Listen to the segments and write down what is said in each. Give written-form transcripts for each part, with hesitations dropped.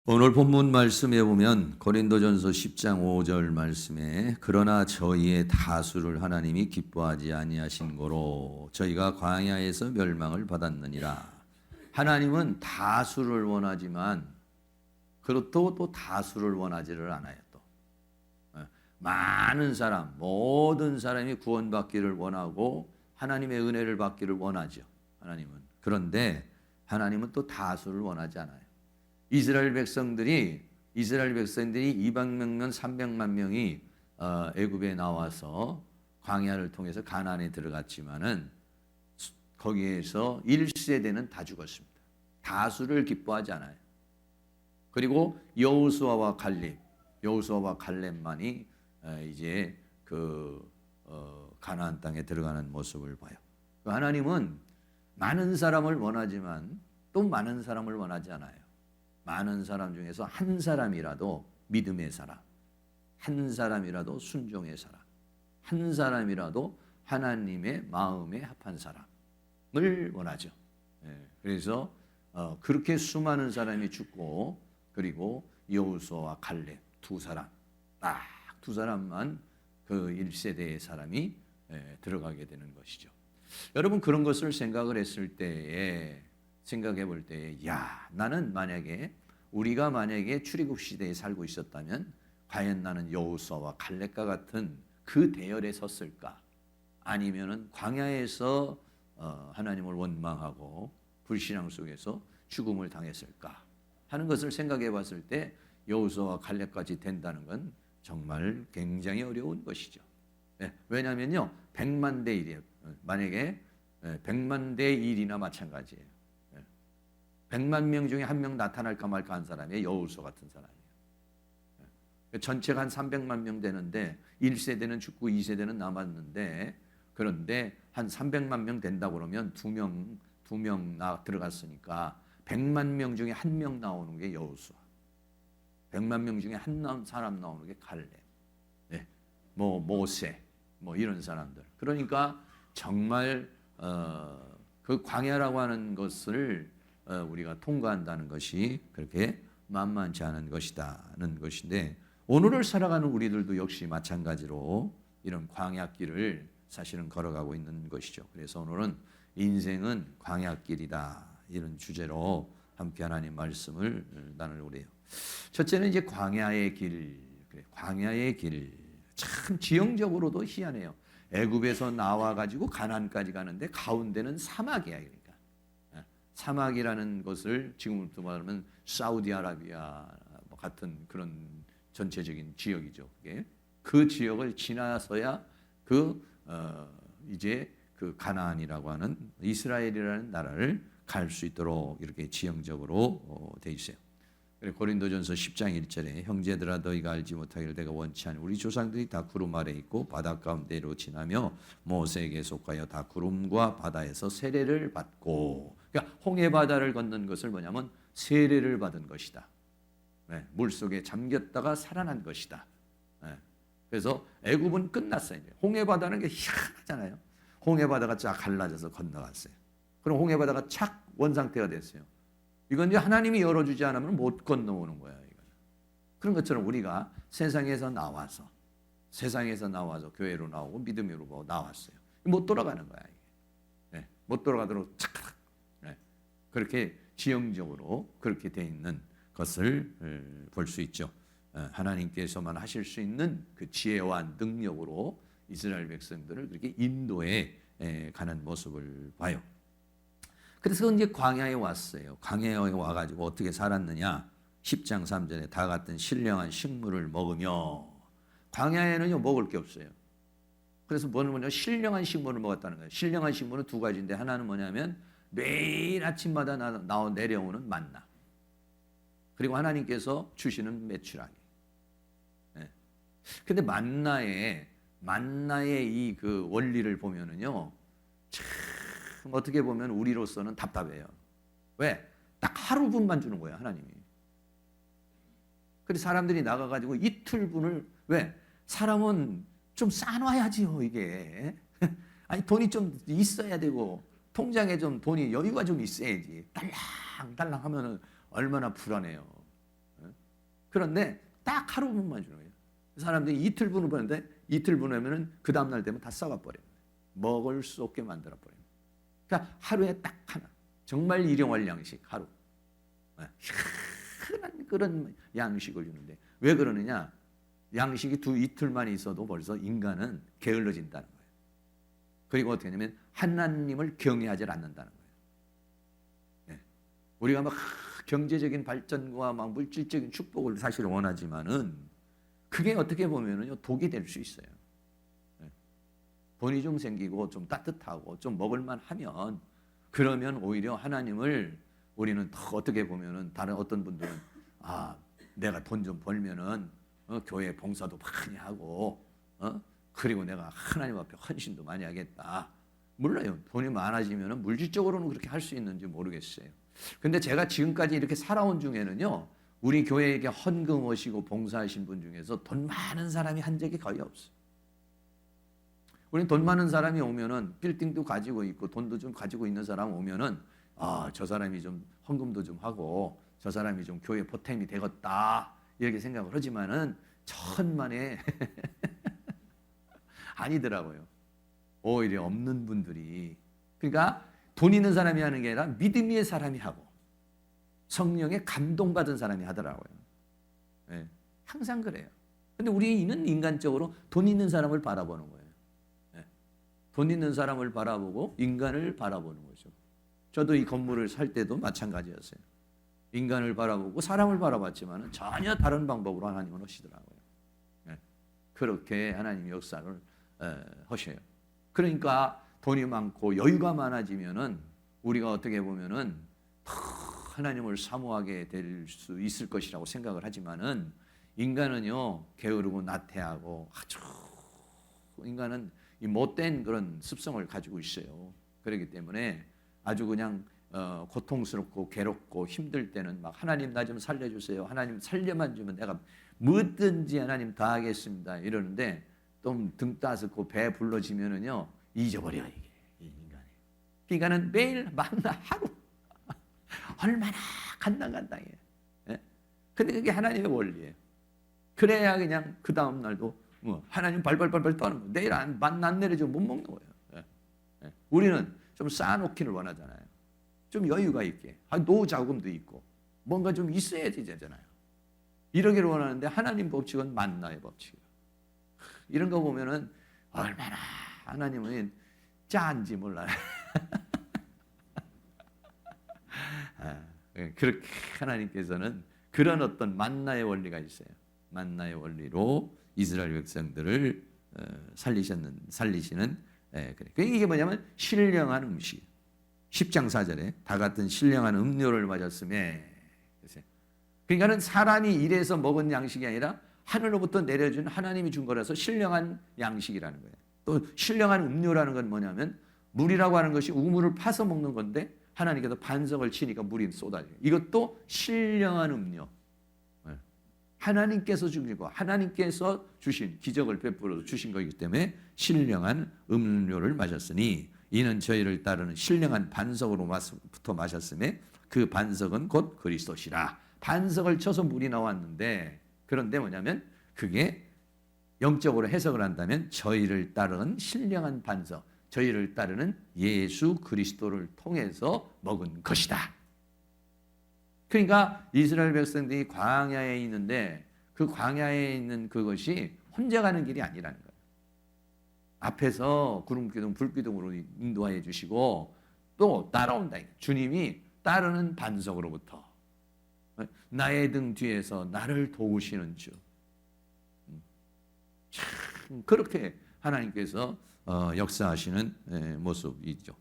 오늘 본문 말씀에 보면 고린도전서 10장 5절 말씀에 그러나 저희의 다수를 하나님이 기뻐하지 아니하신 고로 저희가 광야에서 멸망을 받았느니라. 하나님은 다수를 원하지만 그렇다고 또 다수를 원하지를 않아요. 또 많은 사람, 모든 사람이 구원받기를 원하고 하나님의 은혜를 받기를 원하죠. 하나님은. 그런데 하나님은 또 다수를 원하지 않아요. 이스라엘 백성들이 200명, 300만 명이 애굽에 나와서 광야를 통해서 가나안에 들어갔지만은 거기에서 1세대는 다 죽었습니다. 다수를 기뻐하지 않아요. 그리고 여호수아와 갈렙만이 이제 가나안 땅에 들어가는 모습을 봐요. 하나님은 많은 사람을 원하지만 또 많은 사람을 원하지 않아요. 많은 사람 중에서 한 사람이라도 믿음의 사람, 한 사람이라도 순종의 사람, 한 사람이라도 하나님의 마음에 합한 사람을 원하죠. 그래서 그렇게 수많은 사람이 죽고 그리고 여호수아와 갈렙 두 사람만 그 1세대의 사람이 들어가게 되는 것이죠. 여러분 그런 것을 생각해 볼 때에 나는 우리가 만약에 출애굽 시대에 살고 있었다면 과연 나는 여호수아와 갈렙과 같은 그 대열에 섰을까? 아니면은 광야에서 하나님을 원망하고 불신앙 속에서 죽음을 당했을까? 하는 것을 생각해 봤을 때 여호수아와 갈렙까지 된다는 건 정말 굉장히 어려운 것이죠. 왜냐하면요 100만 대 1이에요. 만약에 100만 대 1이나 마찬가지예요. 100만 명 중에 한 명 나타날까 말까 한 사람이 여호수아 같은 사람이에요. 전체가 한 300만 명 되는데 1세대는 죽고 2세대는 남았는데 그런데 한 300만 명 된다고 그러면 두 명 들어갔으니까 100만 명 중에 한 명 나오는 게 여호수아. 100만 명 중에 한 사람 나오는 게 갈렙. 모세 이런 사람들. 그러니까 정말 그 광야라고 하는 것을 우리가 통과한다는 것이 그렇게 만만치 않은 것이다는 것인데 오늘을 살아가는 우리들도 역시 마찬가지로 이런 광야길을 사실은 걸어가고 있는 것이죠. 그래서 오늘은 인생은 광야길이다 이런 주제로 함께 하나님 말씀을 나누려고 해요. 첫째는 이제 광야의 길. 참 지형적으로도 희한해요. 애굽에서 나와 가지고 가나안까지 가는데 가운데는 사막이야. 그러니까 사막이라는 것을 지금부터 말하면 사우디아라비아 같은 그런 전체적인 지역이죠. 그게 그 지역을 지나서야 이제 그 가나안이라고 하는 이스라엘이라는 나라를 갈 수 있도록 이렇게 지형적으로 돼 있어요. 고린도전서 10장 1절에 형제들아 너희가 알지 못하기를 내가 원치 않으니 우리 조상들이 다 구름 아래 있고 바다 가운데로 지나며 모세에게 속하여 다 구름과 바다에서 세례를 받고 그러니까 홍해 바다를 건넌 것을 뭐냐면 세례를 받은 것이다. 물속에 잠겼다가 살아난 것이다. 그래서 애굽은 끝났어요. 홍해 바다는 게 희한하잖아요. 홍해 바다가 쫙 갈라져서 건너갔어요. 그럼 홍해 바다가 착 원상태가 됐어요. 이건 이제 하나님이 열어주지 않으면 못 건너오는 거야. 이건. 그런 것처럼 우리가 세상에서 나와서 교회로 나오고 믿음으로 나왔어요. 못 돌아가는 거야. 이게. 못 돌아가도록 착착. 그렇게 지형적으로 그렇게 돼 있는 것을 볼 수 있죠. 하나님께서만 하실 수 있는 그 지혜와 능력으로 이스라엘 백성들을 그렇게 인도해 가는 모습을 봐요. 그래서 이제 광야에 왔어요. 광야에 와가지고 어떻게 살았느냐? 10장 3절에 다 같은 신령한 식물을 먹으며 광야에는요 먹을 게 없어요. 그래서 뭐냐 신령한 식물을 먹었다는 거예요. 신령한 식물은 두 가지인데 하나는 뭐냐면 매일 아침마다 내려오는 만나. 그리고 하나님께서 주시는 메추라기. 근데 만나의 이 그 원리를 보면은요 참 어떻게 보면 우리로서는 답답해요. 왜? 딱 하루분만 주는 거예요, 하나님이. 그래서 사람들이 나가가지고 이틀분을 왜? 사람은 좀 싸놔야지요, 이게. 아니 돈이 좀 있어야 되고 통장에 좀 돈이 여유가 좀 있어야지. 딸랑딸랑 하면은 얼마나 불안해요. 그런데 딱 하루분만 주는 거예요. 사람들이 이틀 분을 보는데 이틀 보내면은 그 다음날 되면 다 썩어버려요. 먹을 수 없게 만들어버려요. 그러니까 하루에 딱 하나. 정말 일용할 양식 하루. 흔한 그런 양식을 주는데 왜 그러느냐? 양식이 이틀만 있어도 벌써 인간은 게을러진다는 거예요. 그리고 어떻게 하냐면 하나님을 경외하지 않는다는 거예요. 네. 우리가 막 경제적인 발전과 막 물질적인 축복을 사실 원하지만은 그게 어떻게 보면은요 독이 될 수 있어요. 네. 돈이 좀 생기고 좀 따뜻하고 좀 먹을만 하면 그러면 오히려 하나님을 우리는 더 어떻게 보면은 다른 어떤 분들은 내가 돈 좀 벌면은 교회 봉사도 많이 하고 그리고 내가 하나님 앞에 헌신도 많이 하겠다. 몰라요. 돈이 많아지면은 물질적으로는 그렇게 할 수 있는지 모르겠어요. 근데 제가 지금까지 이렇게 살아온 중에는요. 우리 교회에게 헌금 오시고 봉사하신 분 중에서 돈 많은 사람이 한 적이 거의 없어요. 우리는 돈 많은 사람이 오면은 빌딩도 가지고 있고 돈도 좀 가지고 있는 사람 오면은 저 사람이 좀 헌금도 좀 하고 저 사람이 좀 교회 보탬이 되겠다 이렇게 생각을 하지만은 천만에 아니더라고요. 오히려 없는 분들이 그러니까 돈 있는 사람이 하는 게 아니라 믿음의 사람이 하고 성령에 감동받은 사람이 하더라고요. 네, 항상 그래요. 근데 우리는 인간적으로 돈 있는 사람을 바라보는 거예요. 네, 돈 있는 사람을 바라보고 인간을 바라보는 거죠. 저도 이 건물을 살 때도 마찬가지였어요. 인간을 바라보고 사람을 바라봤지만 전혀 다른 방법으로 하나님은 하시더라고요. 네, 그렇게 하나님의 역사를 하셔요. 그러니까 돈이 많고 여유가 많아지면은 우리가 어떻게 보면은 하나님을 사모하게 될 수 있을 것이라고 생각을 하지만은 인간은요 게으르고 나태하고 아주 인간은 이 못된 그런 습성을 가지고 있어요. 그렇기 때문에 아주 그냥 고통스럽고 괴롭고 힘들 때는 막 하나님 나 좀 살려주세요. 하나님 살려만 주면 내가 뭐든지 하나님 다 하겠습니다. 이러는데 또 등 따스고 배 불러지면은요 잊어버려 이게 이 인간이. 인간은 매일 만나 하루 얼마나 간당간당해. 예? 근데 그게 하나님의 원리예요. 그래야 그냥 그 다음 날도 하나님 발발발발 떠는 거예요. 내일 만나 안 내려주면 못 먹는 거예요. 예? 예? 우리는 좀 쌓아놓기를 원하잖아요. 좀 여유가 있게. 노후 자금도 있고 뭔가 좀 있어야 되잖아요. 이러기를 원하는데 하나님 법칙은 만나의 법칙이에요. 이런 거 보면은 얼마나 하나님은 짠지 몰라요. 그렇게 하나님께서는 그런 어떤 만나의 원리가 있어요. 만나의 원리로 이스라엘 백성들을 살리시는 그래. 이게 뭐냐면 신령한 음식. 10장 4절에 다 같은 신령한 음료를 마셨음에 그러니까는 사람이 일해서 먹은 양식이 아니라 하늘로부터 내려준 하나님이 준 거라서 신령한 양식이라는 거예요. 또 신령한 음료라는 건 뭐냐면 물이라고 하는 것이 우물을 파서 먹는 건데 하나님께서 반석을 치니까 물이 쏟아져요. 이것도 신령한 음료. 하나님께서 주시고 하나님께서 주신 기적을 베풀어 주신 거기 때문에 신령한 음료를 마셨으니 이는 저희를 따르는 신령한 반석으로부터 마셨음에 그 반석은 곧 그리스도시라. 반석을 쳐서 물이 나왔는데 그런데 뭐냐면 그게 영적으로 해석을 한다면 저희를 따르는 신령한 반석, 저희를 따르는 예수 그리스도를 통해서 먹은 것이다. 그러니까 이스라엘 백성들이 광야에 있는데 그 광야에 있는 그것이 혼자 가는 길이 아니라는 거예요. 앞에서 구름기둥, 불기둥으로 인도하여 주시고 또 따라온다. 주님이 따르는 반석으로부터 나의 등 뒤에서 나를 도우시는 주. 참 그렇게 하나님께서 역사하시는 모습이죠.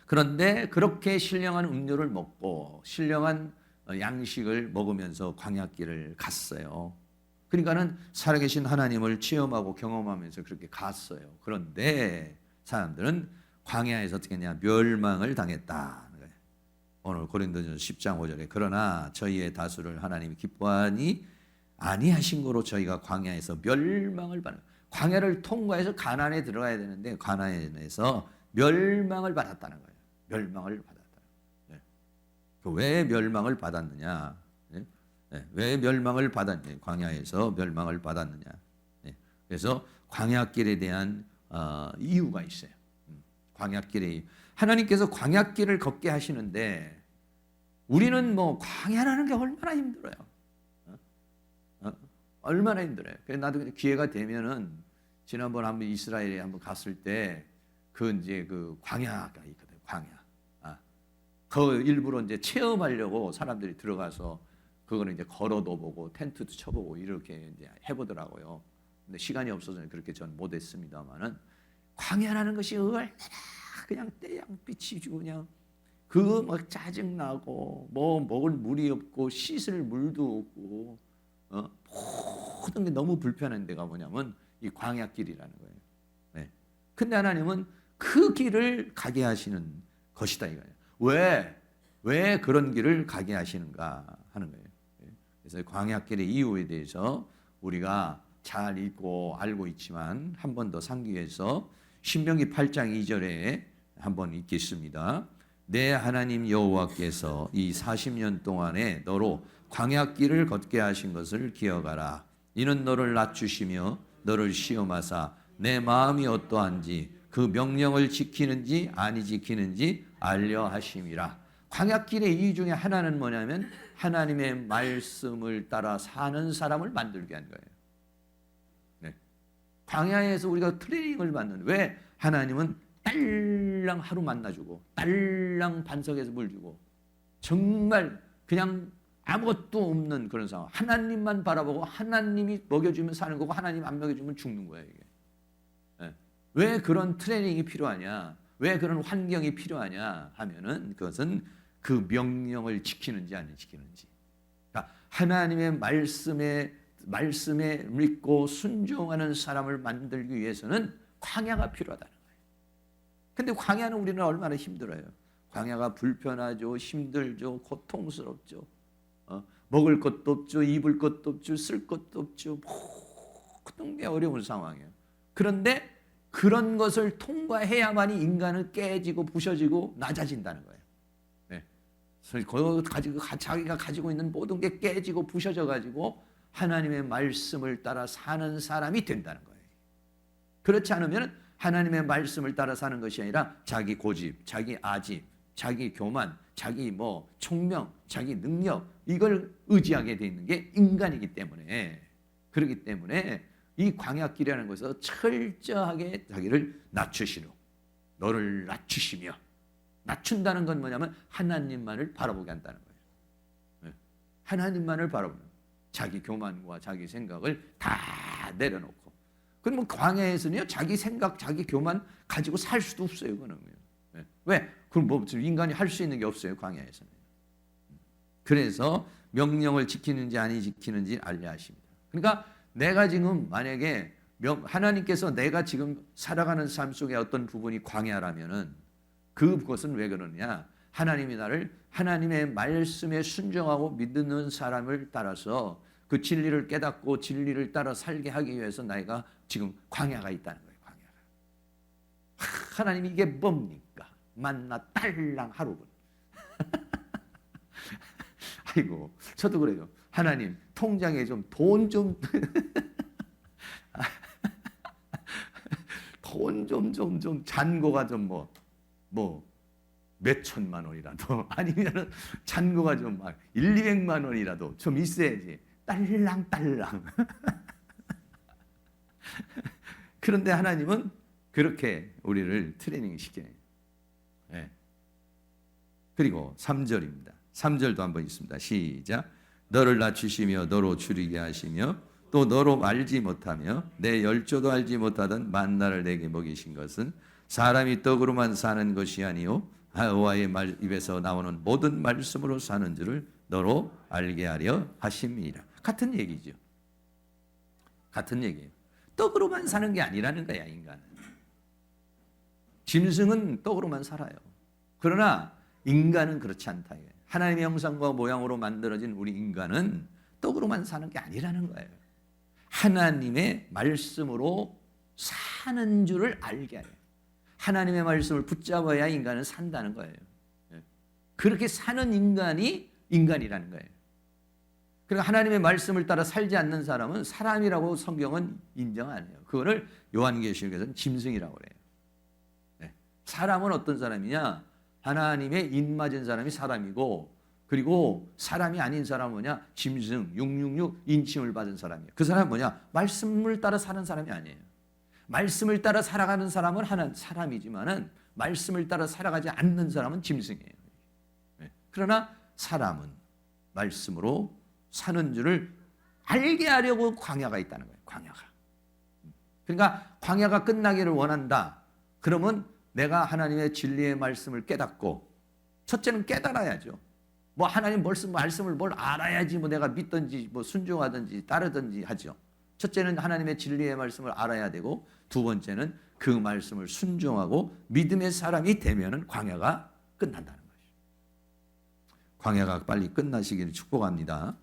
그런데 그렇게 신령한 음료를 먹고 신령한 양식을 먹으면서 광야길을 갔어요. 그러니까는 살아계신 하나님을 체험하고 경험하면서 그렇게 갔어요. 그런데 사람들은 광야에서 어떻게 했냐? 멸망을 당했다. 오늘 고린도전서 10장 5절에 그러나 저희의 다수를 하나님이 기뻐하니 아니하신 거로 저희가 광야에서 멸망을 받는 광야를 통과해서 가나안에 들어가야 되는데 가나안에서 멸망을 받았다는 거예요. 멸망을 받았다. 네. 왜 멸망을 받았느냐? 네? 왜 멸망을 받았냐? 광야에서 멸망을 받았느냐? 그래서 광야길에 대한 이유가 있어요. 광야길의 이유. 하나님께서 광야길을 걷게 하시는데 우리는 뭐 광야라는 게 얼마나 힘들어요. 얼마나 힘들어요. 그래서 나도 기회가 되면은 지난번 한번 이스라엘에 한번 갔을 때 이제 그 광야가 있거든. 광야. 그 일부러 이제 체험하려고 사람들이 들어가서 그거는 이제 걸어도 보고 텐트도 쳐보고 이렇게 이제 해보더라고요. 근데 시간이 없어서 그렇게 전 못했습니다만은 광야라는 것이 얼마나 그냥 태양빛이 주고 그냥 그거 막 짜증 나고 뭐 먹을 물이 없고 씻을 물도 없고 모든 게 너무 불편한 데가 뭐냐면 이 광야길이라는 거예요. 네. 근데 하나님은 그 길을 가게 하시는 것이다 이거예요. 왜 그런 길을 가게 하시는가 하는 거예요. 그래서 광야길의 이유에 대해서 우리가 잘 읽고 알고 있지만 한 번 더 상기 위해서 신명기 8장 2절에 한번 읽겠습니다. 내 하나님 여호와께서 이 40년 동안에 너로 광야길을 걷게 하신 것을 기억하라. 이는 너를 낮추시며 너를 시험하사 내 마음이 어떠한지 그 명령을 지키는지 아니 지키는지 알려 하심이라. 광야길의 이유 중에 하나는 뭐냐면 하나님의 말씀을 따라 사는 사람을 만들게 한 거예요. 네. 광야에서 우리가 트레이닝을 받는 왜 하나님은 딸랑 하루 만나주고 딸랑 반석에서 물 주고 정말 그냥 아무것도 없는 그런 상황. 하나님만 바라보고 하나님이 먹여주면 사는 거고 하나님 안 먹여주면 죽는 거예요. 이게. 네. 왜 그런 트레이닝이 필요하냐? 왜 그런 환경이 필요하냐 하면은 그것은 그 명령을 지키는지 안 지키는지. 그러니까 하나님의 말씀에 믿고 순종하는 사람을 만들기 위해서는 광야가 필요하다는 거예요. 근데 광야는 우리는 얼마나 힘들어요. 광야가 불편하죠, 힘들죠, 고통스럽죠. 먹을 것도 없죠, 입을 것도 없죠, 쓸 것도 없죠. 모든 게 어려운 상황이에요. 그런데 그런 것을 통과해야만이 인간은 깨지고 부셔지고 낮아진다는 거예요. 네. 자기가 가지고 있는 모든 게 깨지고 부셔져 가지고 하나님의 말씀을 따라 사는 사람이 된다는 거예요. 그렇지 않으면 하나님의 말씀을 따라 사는 것이 아니라 자기 고집, 자기 아집, 자기 교만, 자기 총명, 자기 능력 이걸 의지하게 돼 있는 게 인간이기 때문에 그렇기 때문에 이 광야길이라는 것에서 철저하게 자기를 낮추시려 너를 낮추시며 낮춘다는 건 뭐냐면 하나님만을 바라보게 한다는 거예요. 하나님만을 바라보는 자기 교만과 자기 생각을 다 내려놓고 그럼 광야에서는요 자기 생각 자기 교만 가지고 살 수도 없어요. 그거는 왜? 그럼 인간이 할 수 있는 게 없어요. 광야에서는. 그래서 명령을 지키는지 아니 지키는지 알려 하십니다. 그러니까 내가 지금 만약에 하나님께서 내가 지금 살아가는 삶 속에 어떤 부분이 광야라면은 그것은 왜 그러느냐? 하나님이 나를 하나님의 말씀에 순종하고 믿는 사람을 따라서 그 진리를 깨닫고 진리를 따라 살게 하기 위해서 내가 지금 광야가 있다는 거예요. 광야가. 하나님이 이게 뭡니까? 만나 딸랑 하루분. 아이고 저도 그래요. 하나님 통장에 좀 돈 좀 잔고가 좀 몇 천만 원이라도 아니면은 잔고가 좀 막 1,200만 원이라도 좀 있어야지. 딸랑 그런데 하나님은 그렇게 우리를 트레이닝 시켜요. 네. 그리고 3절입니다. 3절도 한번 있습니다. 시작. 너를 낮추시며 너로 줄이게 하시며 또 너로 알지 못하며 내 열조도 알지 못하던 만나를 내게 먹이신 것은 사람이 떡으로만 사는 것이 아니요 여호와의 입에서 나오는 모든 말씀으로 사는 줄을 너로 알게 하려 하심이라. 같은 얘기죠. 같은 얘기예요. 떡으로만 사는 게 아니라는 거야 인간은. 짐승은 떡으로만 살아요. 그러나 인간은 그렇지 않다. 하나님의 형상과 모양으로 만들어진 우리 인간은 떡으로만 사는 게 아니라는 거예요. 하나님의 말씀으로 사는 줄을 알게 해요. 하나님의 말씀을 붙잡아야 인간은 산다는 거예요. 그렇게 사는 인간이 인간이라는 거예요. 그러니까 하나님의 말씀을 따라 살지 않는 사람은 사람이라고 성경은 인정 안 해요. 그거를 요한계시록에서는 짐승이라고 그래요. 네. 사람은 어떤 사람이냐? 하나님의 입맞은 사람이 사람이고, 그리고 사람이 아닌 사람은 뭐냐? 짐승, 666 인침을 받은 사람이에요. 그 사람은 뭐냐? 말씀을 따라 사는 사람이 아니에요. 말씀을 따라 살아가는 사람은 하나 사람이지만은 말씀을 따라 살아가지 않는 사람은 짐승이에요. 네. 그러나 사람은 말씀으로 사는 줄을 알게 하려고 광야가 있다는 거예요. 광야가. 그러니까 광야가 끝나기를 원한다. 그러면 내가 하나님의 진리의 말씀을 깨닫고, 첫째는 깨달아야죠. 뭐 하나님 말씀을 뭘 알아야지 뭐 내가 믿든지 뭐 순종하든지 따르든지 하죠. 첫째는 하나님의 진리의 말씀을 알아야 되고, 두 번째는 그 말씀을 순종하고 믿음의 사람이 되면은 광야가 끝난다는 거죠. 광야가 빨리 끝나시기를 축복합니다.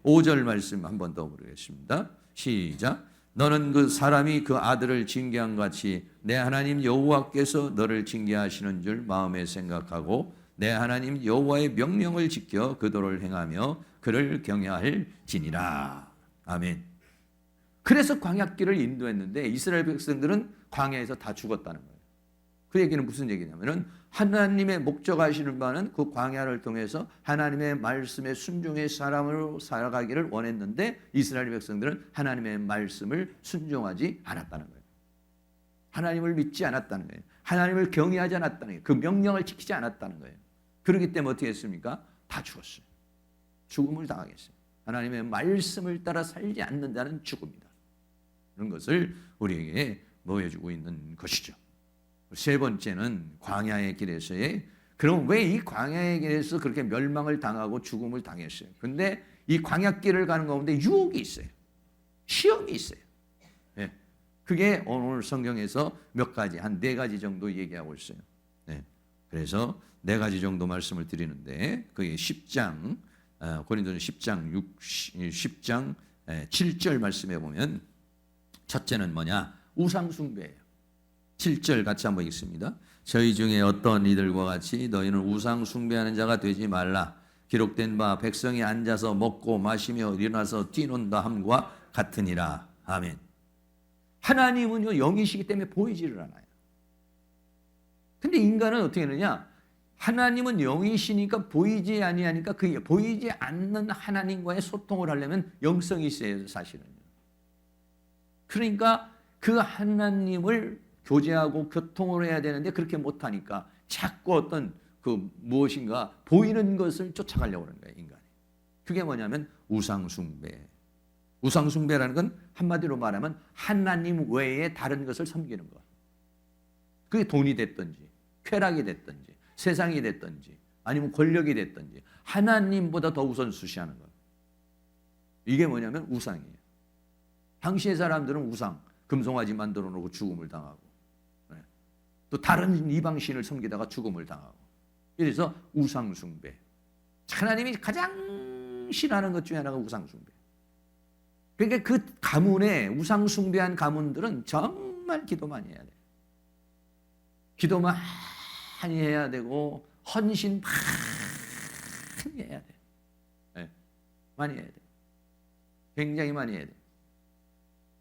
5절 말씀 한 번 더 보겠습니다. 시작. 너는 그 사람이 그 아들을 징계한 같이 내 하나님 여호와께서 너를 징계하시는 줄 마음에 생각하고 내 하나님 여호와의 명령을 지켜 그 도를 행하며 그를 경외할지니라. 아멘. 그래서 광야길을 인도했는데 이스라엘 백성들은 광야에서 다 죽었다는 거예요. 그 얘기는 무슨 얘기냐면은 하나님의 목적하시는 바는 그 광야를 통해서 하나님의 말씀에 순종의 사람으로 살아가기를 원했는데 이스라엘 백성들은 하나님의 말씀을 순종하지 않았다는 거예요. 하나님을 믿지 않았다는 거예요. 하나님을 경외하지 않았다는 거예요. 그 명령을 지키지 않았다는 거예요. 그렇기 때문에 어떻게 했습니까? 다 죽었어요. 죽음을 당하겠어요. 하나님의 말씀을 따라 살지 않는 자는 죽음이다. 그런 것을 우리에게 보여주고 있는 것이죠. 세 번째는 광야의 길에서의, 그럼 왜 이 광야의 길에서 그렇게 멸망을 당하고 죽음을 당했어요? 근데 이 광야길을 가는 가운데 유혹이 있어요. 시험이 있어요. 네. 그게 오늘 성경에서 몇 가지, 한 4가지 정도 얘기하고 있어요. 네. 그래서 4가지 정도 말씀을 드리는데, 그게 10장, 고린도전 10장 7절 말씀해 보면 첫째는 뭐냐? 우상숭배예요. 7절 같이 한번 읽습니다. 저희 중에 어떤 이들과 같이 너희는 우상 숭배하는 자가 되지 말라. 기록된 바 백성이 앉아서 먹고 마시며 일어나서 뛰논다 함과 같으니라. 아멘. 하나님은요 영이시기 때문에 보이지를 않아요. 근데 인간은 어떻게 하느냐? 하나님은 영이시니까 보이지 아니하니까 그 보이지 않는 하나님과의 소통을 하려면 영성이 있어야 사실은요. 그러니까 그 하나님을 교제하고 교통을 해야 되는데 그렇게 못하니까 자꾸 어떤 그 무엇인가 보이는 것을 쫓아가려고 하는 거예요, 인간이. 그게 뭐냐면 우상숭배. 우상숭배라는 건 한마디로 말하면 하나님 외에 다른 것을 섬기는 것. 그게 돈이 됐든지 쾌락이 됐든지 세상이 됐든지 아니면 권력이 됐든지 하나님보다 더 우선순위하는 것. 이게 뭐냐면 우상이에요. 당시의 사람들은 우상, 금송아지 만들어 놓고 죽음을 당하고 또 다른 이방신을 섬기다가 죽음을 당하고, 이래서 우상숭배. 하나님이 가장 싫어하는 것 중에 하나가 우상숭배. 그러니까 그 가문에 우상숭배한 가문들은 정말 기도 많이 해야 돼요. 기도 많이 해야 되고 헌신 많이 해야 돼요. 네, 많이 해야 돼요. 굉장히 많이 해야 돼요.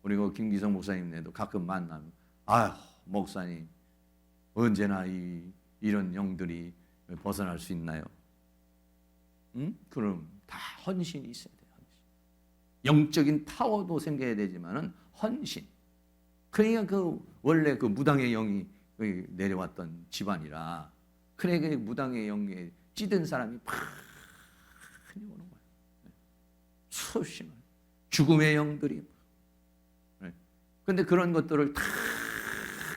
우리 김기성 목사님네도 가끔 만나면 아휴 목사님 언제나 이런 영들이 벗어날 수 있나요? 응? 그럼 다 헌신이 있어야 돼요. 헌신. 영적인 파워도 생겨야 되지만은 헌신. 그러니까 그 원래 그 무당의 영이 내려왔던 집안이라 그래 그 무당의 영에 찌든 사람이 많이 오는 거예요. 수없이 많아요. 죽음의 영들이. 그런데 그런 것들을 다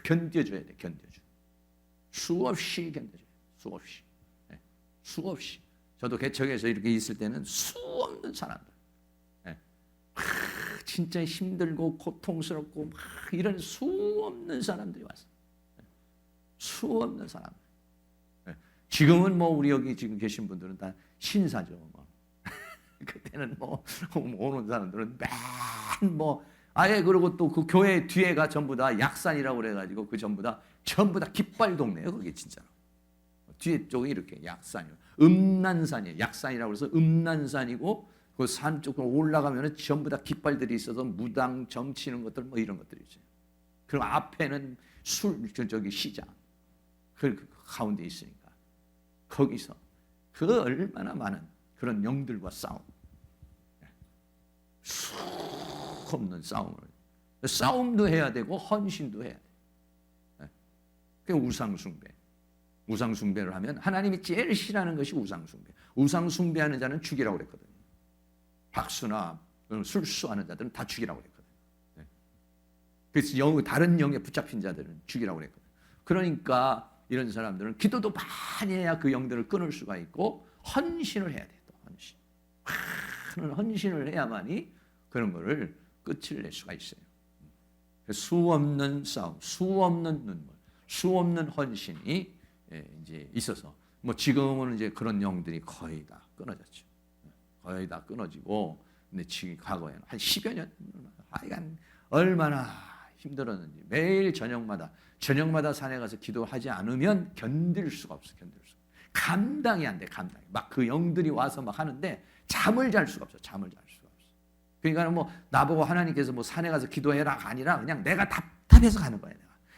견뎌줘야 돼. 견뎌줘. 수없이 견뎌줘요. 수없이. 네. 수없이. 저도 개척에서 이렇게 있을 때는 수없는 사람들. 네. 진짜 힘들고 고통스럽고 막 이런 수없는 사람들이 왔어요. 네. 수없는 사람들. 네. 지금은 뭐 우리 여기 지금 계신 분들은 다 신사죠. 뭐. 그때는 뭐 오는 사람들은 맨 뭐 아예 그리고 또 그 교회 뒤에가 전부 다 약산이라고 그래가지고 그 전부 다 깃발 동네예요. 그게 진짜로. 뒤에 쪽이 이렇게 약산이에요. 음란산이에요. 약산이라고 해서 음란산이고 그 산 쪽으로 올라가면 전부 다 깃발들이 있어서 무당 점치는 것들 뭐 이런 것들이 있어요. 그리고 앞에는 저기 시장 그 가운데 있으니까 거기서 그 얼마나 많은 그런 영들과 수 없는 싸움도 해야 되고 헌신도 해야 돼. 그게 우상숭배를 하면 하나님이 제일 싫어하는 것이 우상숭배하는 자는 죽이라고 그랬거든요. 박수나 술수하는 자들은 다 죽이라고 그랬거든요. 그래서 다른 영에 붙잡힌 자들은 죽이라고 그랬거든요. 그러니까 이런 사람들은 기도도 많이 해야 그 영들을 끊을 수가 있고 헌신을 해야 돼. 또 많은 헌신을 해야만이 그런 거를 끝을 낼 수가 있어요. 수 없는 싸움, 수 없는 눈물, 수 없는 헌신이 이제 있어서 뭐 지금은 이제 그런 영들이 거의 다 끊어졌죠. 거의 다 끊어지고, 근데 지금 과거에는 한 10여 년, 하여간 얼마나 힘들었는지 매일 저녁마다 산에 가서 기도하지 않으면 견딜 수가 없어. 감당이 안 돼. 막 그 영들이 와서 막 하는데 잠을 잘 수가 없어. 그러니까 뭐 나보고 하나님께서 뭐 산에 가서 기도해라가 아니라 그냥 내가 답답해서 가는 거야.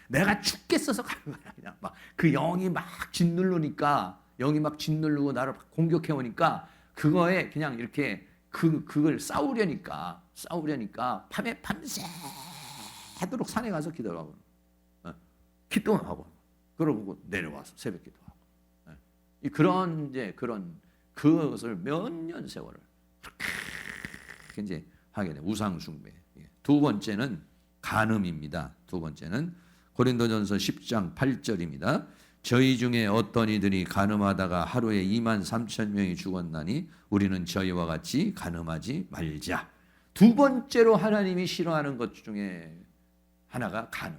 내가 죽겠어서 가는 거야. 그냥 막 그 영이 막 짓누르니까, 나를 공격해 오니까 그거에 그냥 이렇게 그걸 싸우려니까 밤새도록 산에 가서 기도하고 그러고 내려와서 새벽 기도하고 그것을 몇 년 세월을 그렇게 이제 하게 돼. 우상숭배. 두 번째는 간음입니다. 두 번째는 고린도전서 10장 8절입니다. 저희 중에 어떤 이들이 간음하다가 하루에 2만 3천 명이 죽었나니 우리는 저희와 같이 간음하지 말자. 두 번째로 하나님이 싫어하는 것 중에 하나가 간음.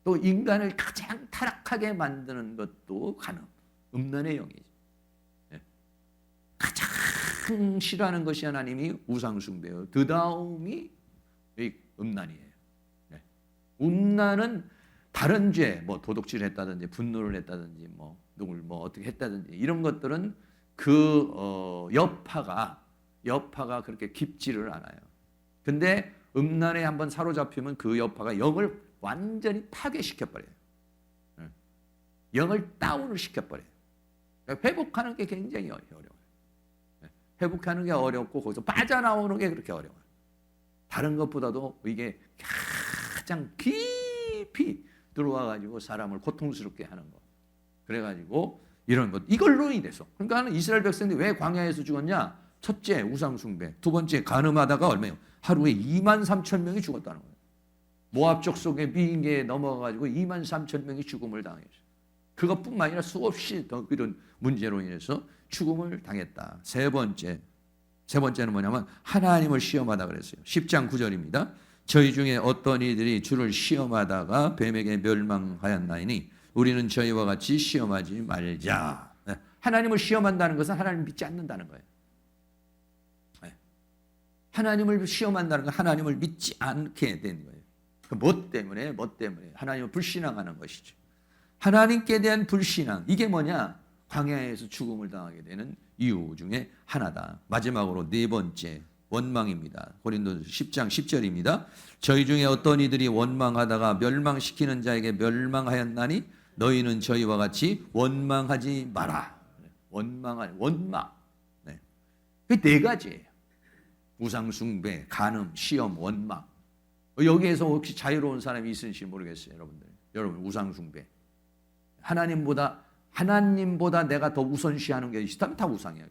또 인간을 가장 타락하게 만드는 것도 간음, 음란의 영이죠. 가장 싫어하는 것이 하나님이 우상숭배예요. 그 다음이 음란이에요. 음란은 다른 죄, 뭐 도둑질을 했다든지 분노를 했다든지 뭐 누굴 뭐 어떻게 했다든지 이런 것들은 그 여파가 그렇게 깊지를 않아요. 근데 음란에 한번 사로잡히면 그 여파가 영을 완전히 파괴시켜 버려요. 영을 다운을 시켜 버려요. 그러니까 회복하는 게 굉장히 어려워요. 회복하는 게 어렵고 거기서 빠져나오는 게 그렇게 어려워요. 다른 것보다도 이게 가장 깊이 들어와가지고 사람을 고통스럽게 하는 거. 그래가지고 이런 것, 이걸로 인해서. 그러니까 이스라엘 백성들이 왜 광야에서 죽었냐? 첫째, 우상숭배. 두 번째, 간음하다가 얼마예요? 하루에 2만 3천 명이 죽었다는 거예요. 모압 족속의 미인계에 넘어가가지고 2만 3천 명이 죽음을 당했어요. 그것뿐만 아니라 수없이 더 그런 문제로 인해서 죽음을 당했다. 세 번째는 뭐냐면 하나님을 시험하다 그랬어요. 10장 9절입니다. 저희 중에 어떤 이들이 주를 시험하다가 뱀에게 멸망하였나이니 우리는 저희와 같이 시험하지 말자. 하나님을 시험한다는 것은 하나님을 믿지 않는다는 거예요. 하나님을 시험한다는 건 하나님을 믿지 않게 된 거예요. 뭐 때문에? 하나님을 불신앙하는 것이죠. 하나님께 대한 불신앙, 이게 뭐냐? 광야에서 죽음을 당하게 되는 이유 중에 하나다. 마지막으로 네 번째, 원망입니다. 고린도전서 10장 10절입니다. 저희 중에 어떤 이들이 원망하다가 멸망시키는 자에게 멸망하였나니 너희는 저희와 같이 원망하지 마라. 원망. 그게 네 가지예요. 우상숭배, 간음, 시험, 원망. 여기에서 혹시 자유로운 사람이 있으신지 모르겠어요, 여러분들. 여러분, 우상숭배. 하나님보다 내가 더 우선시하는 게 있다면 다 우상이야.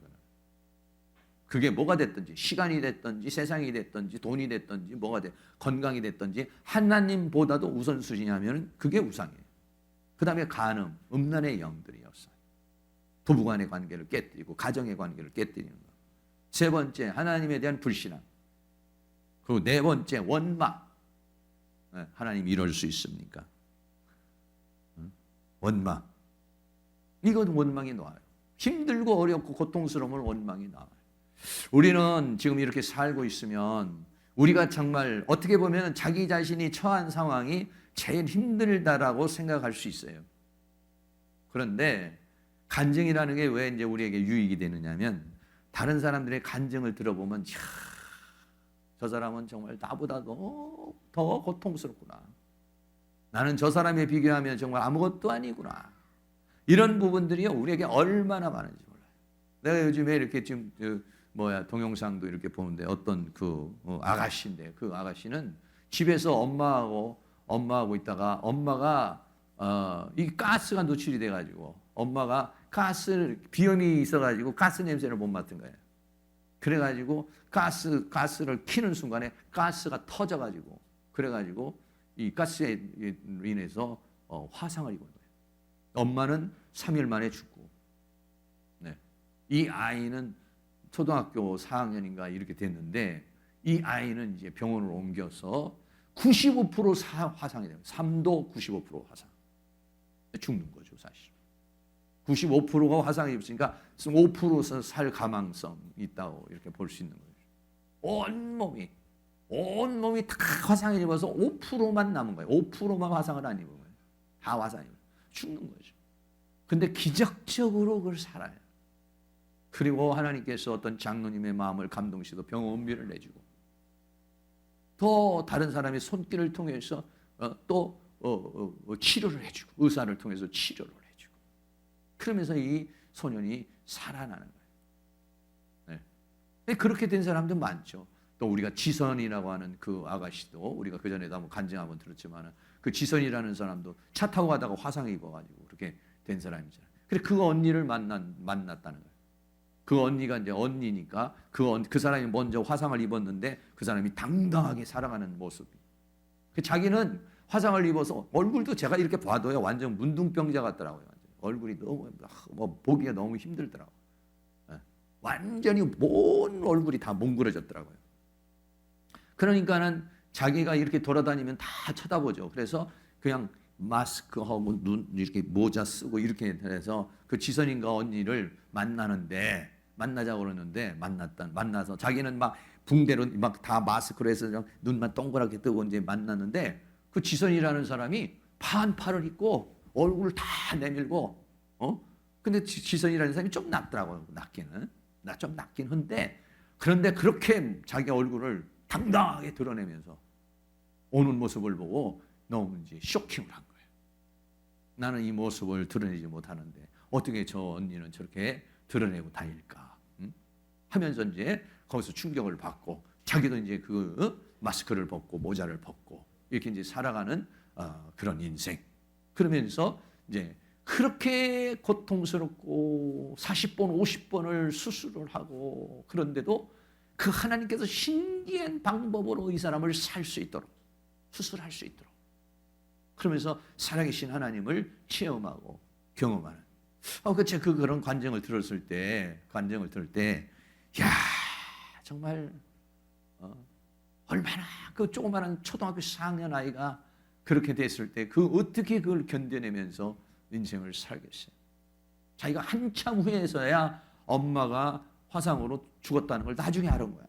그게 뭐가 됐든지, 시간이 됐든지, 세상이 됐든지, 돈이 됐든지, 뭐가 됐, 건강이 됐든지, 하나님보다도 우선순위하면 그게 우상이에요. 그 다음에 간음, 음란의 영들이었어요. 부부간의 관계를 깨뜨리고, 가정의 관계를 깨뜨리는 거. 세 번째, 하나님에 대한 불신앙. 그리고 네 번째, 원망. 하나님 이럴 수 있습니까? 원망. 이건 원망이 나와요. 힘들고 어렵고 고통스러움을 원망이 나와요. 우리는 지금 이렇게 살고 있으면 우리가 정말 어떻게 보면 자기 자신이 처한 상황이 제일 힘들다라고 생각할 수 있어요. 그런데 간증이라는 게 왜 이제 우리에게 유익이 되느냐면 다른 사람들의 간증을 들어보면 저 사람은 정말 나보다 더 고통스럽구나. 나는 저 사람에 비교하면 정말 아무것도 아니구나. 이런 부분들이 우리에게 얼마나 많은지 몰라요. 내가 요즘에 이렇게 지금 동영상도 이렇게 보는데 어떤 아가씨인데 그 아가씨는 집에서 엄마하고 있다가 엄마가 이 가스가 노출이 돼가지고 엄마가 비염이 있어가지고 가스 냄새를 못 맡은 거예요. 그래가지고 가스를 키는 순간에 가스가 터져가지고 그래가지고 이 가스에 인해서 화상을 입은 거예요. 엄마는 3일 만에 죽고, 네. 이 아이는 초등학교 4학년인가 이렇게 됐는데 이 아이는 이제 병원으로 옮겨서 95% 화상이 돼요. 3도 95% 화상. 죽는 거죠, 사실. 95%가 화상이 입으니까 5%서 살 가망성 있다고 이렇게 볼 수 있는 거죠. 온 몸이 다 화상을 입어서 5%만 남은 거예요. 5%만 화상을 안 입은 거예요. 다 화상이 죽는 거죠. 근데 기적적으로 그걸 살아요. 그리고 하나님께서 어떤 장로님의 마음을 감동시켜 병원비를 내주고 또 다른 사람의 손길을 통해서 또 치료를 해주고 의사를 통해서 치료를 해주고 그러면서 이 소년이 살아나는 거예요. 네. 그렇게 된 사람도 많죠. 또 우리가 지선이라고 하는 그 아가씨도 우리가 그 전에도 한번 간증 한번 들었지만 그 지선이라는 사람도 차 타고 가다가 화상이 입어가지고 그렇게 된 사람이잖아요. 그래 그 언니를 만났다는 거예요. 그 언니가 이제 언니니까 그 사람이 먼저 화상을 입었는데 그 사람이 당당하게 살아가는 모습. 자기는 화상을 입어서 얼굴도 제가 이렇게 봐도요 완전 문둥병자 같더라고요. 얼굴이 너무 보기가 너무 힘들더라고요. 완전히 온 얼굴이 다 몽그러졌더라고요. 그러니까는 자기가 이렇게 돌아다니면 다 쳐다보죠. 그래서 그냥 마스크하고 눈 이렇게 모자 쓰고 이렇게 해서 그 지선인가 언니를 만나자고 그러는데 만나서 자기는 막 붕대로 막 다 마스크로 해서 눈만 동그랗게 뜨고 이제 만났는데 그 지선이라는 사람이 판팔을 입고 얼굴을 다 내밀고 근데 지선이라는 사람이 좀 낫더라고요. 좀 낫긴 한데 그런데 그렇게 자기 얼굴을 당당하게 드러내면서 오는 모습을 보고 너무 이제 쇼킹을 한 거예요. 나는 이 모습을 드러내지 못하는데 어떻게 저 언니는 저렇게 드러내고 다닐까? 하면서 이제 거기서 충격을 받고 자기도 이제 그 마스크를 벗고 모자를 벗고 이렇게 이제 살아가는 그런 인생. 그러면서 이제 그렇게 고통스럽고 40번, 50번을 수술을 하고 그런데도 그 하나님께서 신기한 방법으로 이 사람을 살 수 있도록 수술할 수 있도록 그러면서 살아계신 하나님을 체험하고 경험하는 그런 간증을 들을 때 야 정말 얼마나 그 조그마한 초등학교 4학년 아이가 그렇게 됐을 때 어떻게 그걸 견뎌내면서 인생을 살겠어요. 자기가 한참 후에서야 엄마가 화상으로 죽었다는 걸 나중에 알은 거야.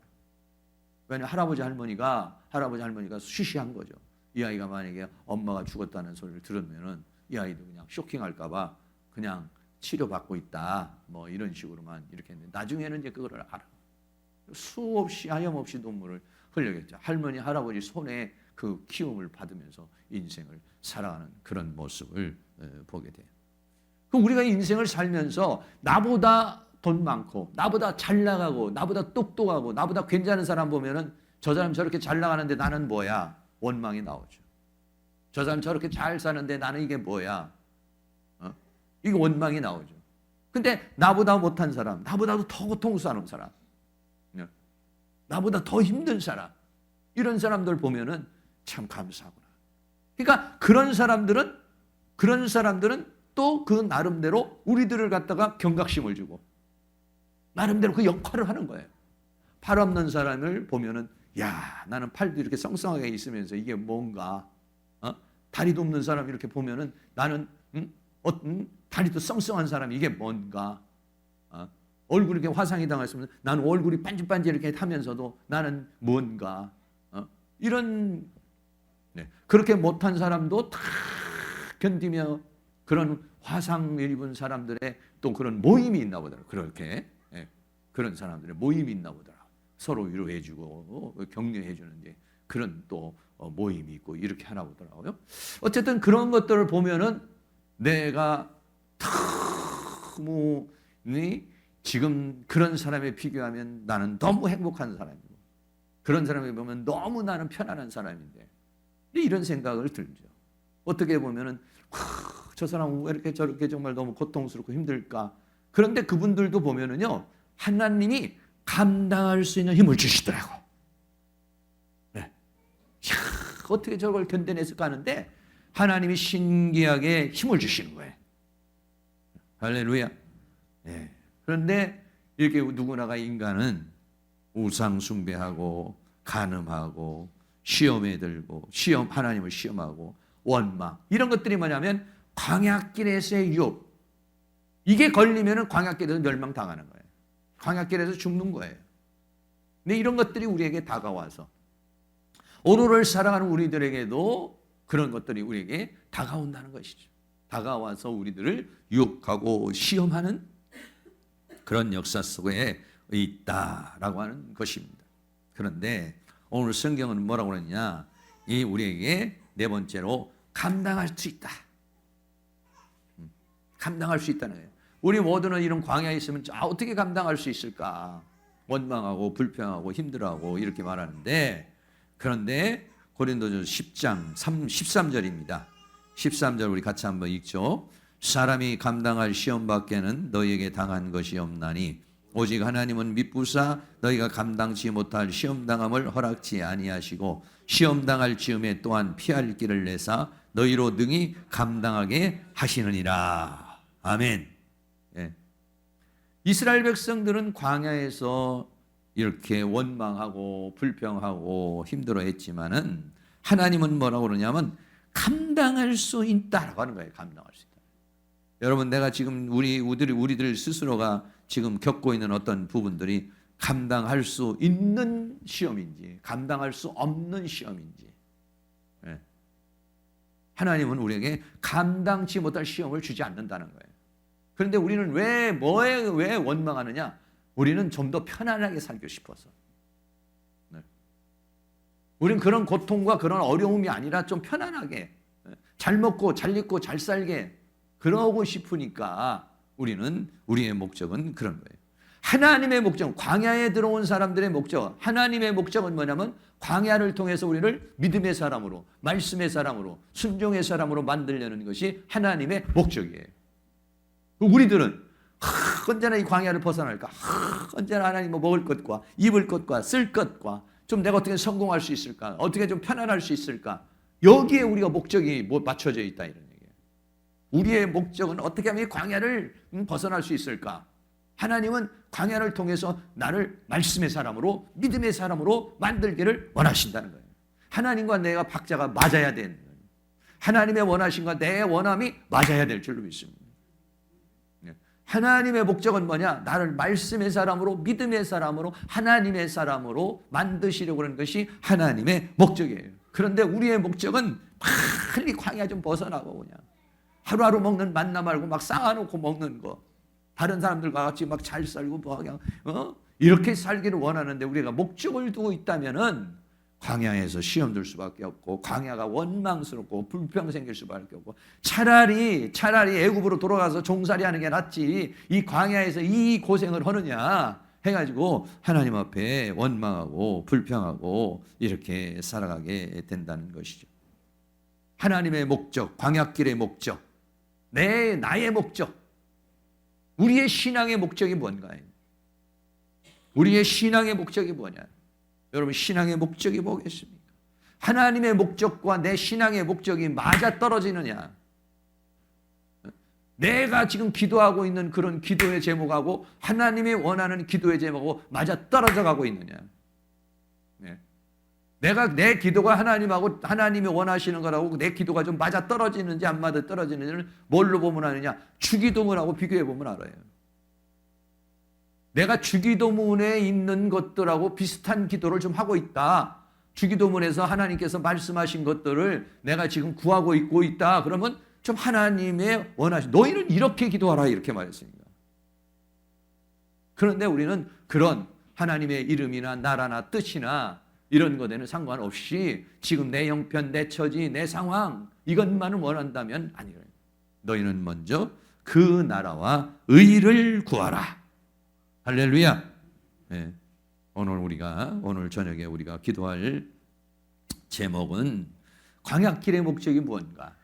왜냐하면 할아버지 할머니가 쉬쉬한 거죠. 이 아이가 만약에 엄마가 죽었다는 소리를 들으면은 이 아이도 그냥 쇼킹할까 봐 그냥 치료받고 있다 뭐 이런 식으로만 이렇게 했는데 나중에는 이제 그거를 알아. 수없이 하염없이 눈물을 흘리겠죠. 할머니 할아버지 손에 그 키움을 받으면서 인생을 살아가는 그런 모습을 보게 돼요. 그럼 우리가 인생을 살면서 나보다 돈 많고 나보다 잘 나가고 나보다 똑똑하고 나보다 괜찮은 사람 보면은 저 사람 저렇게 잘 나가는데 나는 뭐야? 원망이 나오죠. 저 사람 저렇게 잘 사는데 나는 이게 뭐야? 이게 원망이 나오죠. 근데 나보다 못한 사람, 나보다도 더 고통스러운 사람, 나보다 더 힘든 사람, 이런 사람들 보면은 참 감사하구나. 그러니까 그런 사람들은 또 그 나름대로 우리들을 갖다가 경각심을 주고 나름대로 그 역할을 하는 거예요. 팔 없는 사람을 보면은 야 나는 팔도 이렇게 썽썽하게 있으면서 이게 뭔가 다리도 없는 사람 이렇게 보면은 나는 다리도 썽썽한 사람 이게 뭔가 얼굴이 이렇게 화상이 당했으면 나는 얼굴이 반질반질 이렇게 하면서도 나는 뭔가 이런 그렇게 못한 사람도 다 견디며 그런 화상을 입은 사람들의 또 그런 모임이 있나 보더라고요. 그렇게 그런 사람들의 모임이 있나 보더라. 서로 위로해주고 격려해주는 그런 또 모임이 있고 이렇게 하나 보더라고요. 어쨌든 그런 것들을 보면은 내가 너무 지금 그런 사람에 비교하면 나는 너무 행복한 사람이고 그런 사람을 보면 너무 나는 편안한 사람인데 이런 생각을 들죠. 어떻게 보면은 저 사람은 왜 이렇게 저렇게 정말 너무 고통스럽고 힘들까? 그런데 그분들도 보면은요 하나님이 감당할 수 있는 힘을 주시더라고. 네. 어떻게 저걸 견뎌냈을까 하는데 하나님이 신기하게 힘을 주시는 거예요. 할렐루야. 네. 그런데 이렇게 누구나가 인간은 우상 숭배하고 간음하고 시험에 들고 하나님을 시험하고 원망 이런 것들이 뭐냐면 광야길에서의 유혹. 이게 걸리면은 광야길에서 멸망당하는 거예요. 광야길에서 죽는 거예요. 근데 이런 것들이 우리에게 다가와서 오늘을 살아가는 우리들에게도 그런 것들이 우리에게 다가온다는 것이죠. 다가와서 우리들을 유혹하고 시험하는 그런 역사 속에 있다라고 하는 것입니다. 그런데 오늘 성경은 뭐라고 그러느냐? 이 우리에게 네 번째로 감당할 수 있다. 감당할 수 있다는 거예요. 우리 모두는 이런 광야에 있으면 어떻게 감당할 수 있을까? 원망하고 불평하고 힘들어하고 이렇게 말하는데 그런데 고린도전서 10장 13절입니다. 13절 우리 같이 한번 읽죠. 사람이 감당할 시험 밖에는 너희에게 당한 것이 없나니 오직 하나님은 미쁘사 너희가 감당치 못할 시험당함을 허락지 아니하시고 시험당할 즈음에 또한 피할 길을 내사 너희로 능히 감당하게 하시느니라. 아멘. 예. 이스라엘 백성들은 광야에서 이렇게 원망하고 불평하고 힘들어했지만은 하나님은 뭐라고 그러냐면 감당할 수 있다라고 하는 거예요. 감당할 수 있다. 여러분 내가 지금 우리들 스스로가 지금 겪고 있는 어떤 부분들이 감당할 수 있는 시험인지 감당할 수 없는 시험인지 예. 하나님은 우리에게 감당치 못할 시험을 주지 않는다는 거예요. 그런데 우리는 왜 원망하느냐? 우리는 좀 더 편안하게 살고 싶어서. 네. 우리는 그런 고통과 그런 어려움이 아니라 좀 편안하게 잘 먹고 잘 입고 잘 살게 그러고 싶으니까 우리의 목적은 그런 거예요. 하나님의 목적, 광야에 들어온 사람들의 목적, 하나님의 목적은 뭐냐면 광야를 통해서 우리를 믿음의 사람으로, 말씀의 사람으로, 순종의 사람으로 만들려는 것이 하나님의 목적이에요. 우리들은 언제나 이 광야를 벗어날까? 언제나 하나님 먹을 것과 입을 것과 쓸 것과 좀 내가 어떻게 성공할 수 있을까? 어떻게 좀 편안할 수 있을까? 여기에 우리가 목적이 맞춰져 있다 이런 얘기예요. 우리의 목적은 어떻게 하면 이 광야를 벗어날 수 있을까? 하나님은 광야를 통해서 나를 말씀의 사람으로 믿음의 사람으로 만들기를 원하신다는 거예요. 하나님과 내가 박자가 맞아야 되는 거예요. 하나님의 원하심과 내 원함이 맞아야 될 줄로 믿습니다. 하나님의 목적은 뭐냐? 나를 말씀의 사람으로 믿음의 사람으로 하나님의 사람으로 만드시려고 하는 것이 하나님의 목적이에요. 그런데 우리의 목적은 빨리 광야 좀 벗어나고 그냥 하루하루 먹는 만나 말고 막 쌓아놓고 먹는 거 다른 사람들과 같이 막 잘 살고 뭐 그냥 이렇게 살기를 원하는데 우리가 목적을 두고 있다면은 광야에서 시험 들 수밖에 없고 광야가 원망스럽고 불평 생길 수밖에 없고 차라리 애굽으로 돌아가서 종살이 하는 게 낫지 이 광야에서 이 고생을 하느냐 해가지고 하나님 앞에 원망하고 불평하고 이렇게 살아가게 된다는 것이죠. 하나님의 목적, 광야길의 목적, 나의 목적, 우리의 신앙의 목적이 뭔가요? 우리의 신앙의 목적이 뭐냐? 여러분 신앙의 목적이 뭐겠습니까? 하나님의 목적과 내 신앙의 목적이 맞아 떨어지느냐? 내가 지금 기도하고 있는 그런 기도의 제목하고 하나님이 원하는 기도의 제목하고 맞아 떨어져 가고 있느냐? 네. 내 기도가 하나님하고 하나님이 원하시는 거라고 내 기도가 좀 맞아 떨어지는지 안 맞아 떨어지는지를 뭘로 보면 아느냐? 주기도문하고 비교해 보면 알아요. 내가 주기도문에 있는 것들하고 비슷한 기도를 좀 하고 있다. 주기도문에서 하나님께서 말씀하신 것들을 내가 지금 구하고 있다. 그러면 좀 하나님의 원하신 너희는 이렇게 기도하라 이렇게 말했습니다. 그런데 우리는 그런 하나님의 이름이나 나라나 뜻이나 이런 것에는 상관없이 지금 내 형편, 내 처지, 내 상황 이것만을 원한다면 아니래. 너희는 먼저 그 나라와 의를 구하라. 할렐루야. 네. 오늘 저녁에 우리가 기도할 제목은 광야길의 목적이 무엇인가?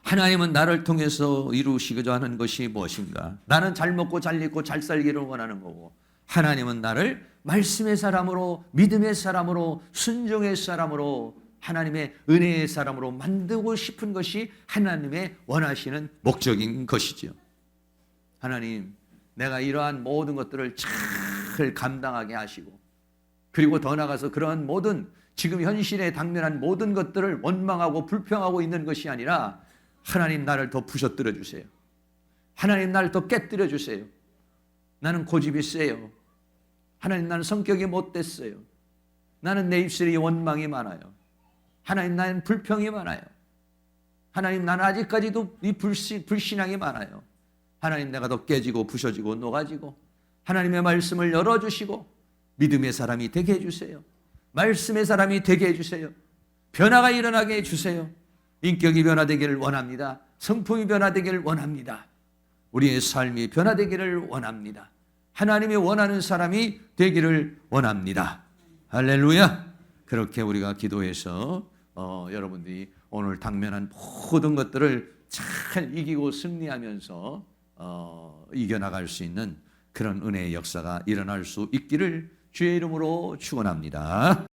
하나님은 나를 통해서 이루시고자 하는 것이 무엇인가? 나는 잘 먹고 잘 입고 잘 살기를 원하는 거고, 하나님은 나를 말씀의 사람으로, 믿음의 사람으로, 순종의 사람으로, 하나님의 은혜의 사람으로 만들고 싶은 것이 하나님의 원하시는 목적인 것이죠. 하나님, 내가 이러한 모든 것들을 잘 감당하게 하시고, 그리고 더 나아가서 그러한 모든 지금 현실에 당면한 모든 것들을 원망하고 불평하고 있는 것이 아니라 하나님 나를 더 부셔뜨려 주세요. 하나님 나를 더 깨뜨려 주세요. 나는 고집이 세요. 하나님 나는 성격이 못됐어요. 나는 내 입술에 원망이 많아요. 하나님 나는 불평이 많아요. 하나님 나는 아직까지도 이 불신앙이 많아요. 하나님 내가 더 깨지고 부셔지고 녹아지고 하나님의 말씀을 열어주시고 믿음의 사람이 되게 해주세요. 말씀의 사람이 되게 해주세요. 변화가 일어나게 해주세요. 인격이 변화되기를 원합니다. 성품이 변화되기를 원합니다. 우리의 삶이 변화되기를 원합니다. 하나님이 원하는 사람이 되기를 원합니다. 할렐루야. 그렇게 우리가 기도해서 여러분들이 오늘 당면한 모든 것들을 잘 이기고 승리하면서 이겨나갈 수 있는 그런 은혜의 역사가 일어날 수 있기를 주의 이름으로 축원합니다.